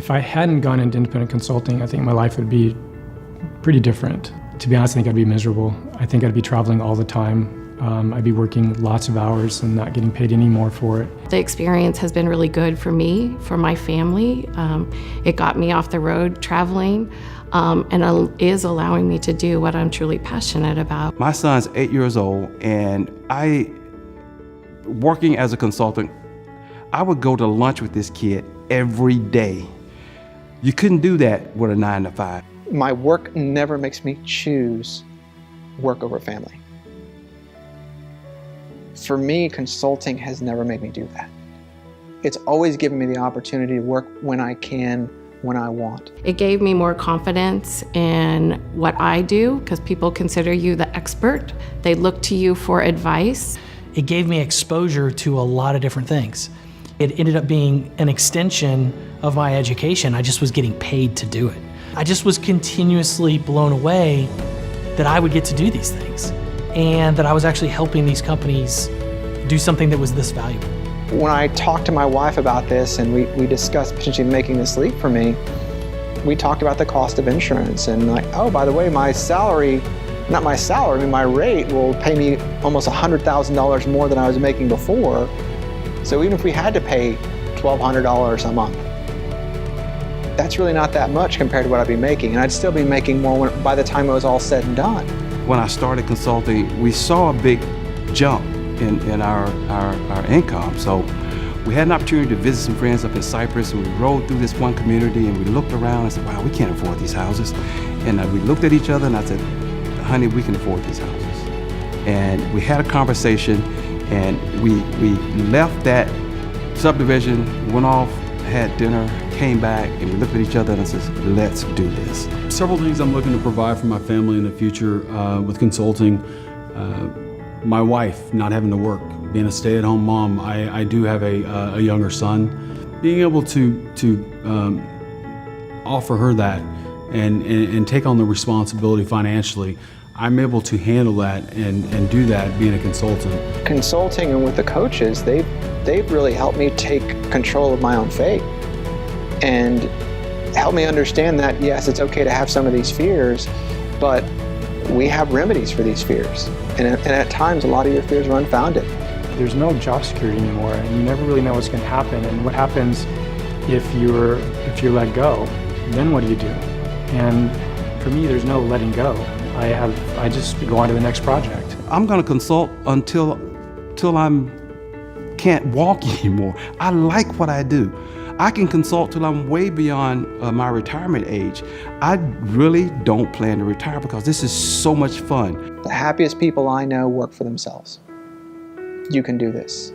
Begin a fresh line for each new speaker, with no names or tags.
If I hadn't gone into independent consulting, I think my life would be pretty different. To be honest, I think I'd be miserable. I think I'd be traveling all the time. I'd be working lots of hours and not getting paid any more for it.
The experience has been really good for me, for my family. It got me off the road traveling and is allowing me to do what I'm truly passionate about.
My son's 8 years old, and working as a consultant, I would go to lunch with this kid every day. You couldn't do that with a 9 to 5.
My work never makes me choose work over family. For me, consulting has never made me do that. It's always given me the opportunity to work when I can, when I want.
It gave me more confidence in what I do because people consider you the expert. They look to you for advice.
It gave me exposure to a lot of different things. It ended up being an extension of my education. I just was getting paid to do it. I just was continuously blown away that I would get to do these things and that I was actually helping these companies do something that was this valuable.
When I talked to my wife about this and we discussed potentially making this leap for me, we talked about the cost of insurance and like, oh, by the way, my rate will pay me almost $100,000 more than I was making before. So even if we had to pay $1,200 a month, that's really not that much compared to what I'd be making. And I'd still be making more by the time it was all said and done.
When I started consulting, we saw a big jump in our income. So we had an opportunity to visit some friends up in Cypress, and we rode through this one community and we looked around and said, wow, we can't afford these houses. And we looked at each other and I said, honey, we can afford these houses. And we had a conversation and we left that subdivision, went off, had dinner, came back, and we looked at each other and said, let's do this.
Several things I'm looking to provide for my family in the future with consulting. My wife not having to work, being a stay-at-home mom. I do have a younger son. Being able to offer her that and take on the responsibility financially, I'm able to handle that and do that being a consultant.
Consulting and with the coaches, they've really helped me take control of my own fate and help me understand that, yes, it's okay to have some of these fears, but we have remedies for these fears. And at times, a lot of your fears are unfounded.
There's no job security anymore, and you never really know what's going to happen. And what happens if you're let go? Then what do you do? And for me, there's no letting go. I just go on to the next project.
I'm going to consult until I can't walk anymore. I like what I do. I can consult till I'm way beyond my retirement age. I really don't plan to retire because this is so much fun.
The happiest people I know work for themselves. You can do this.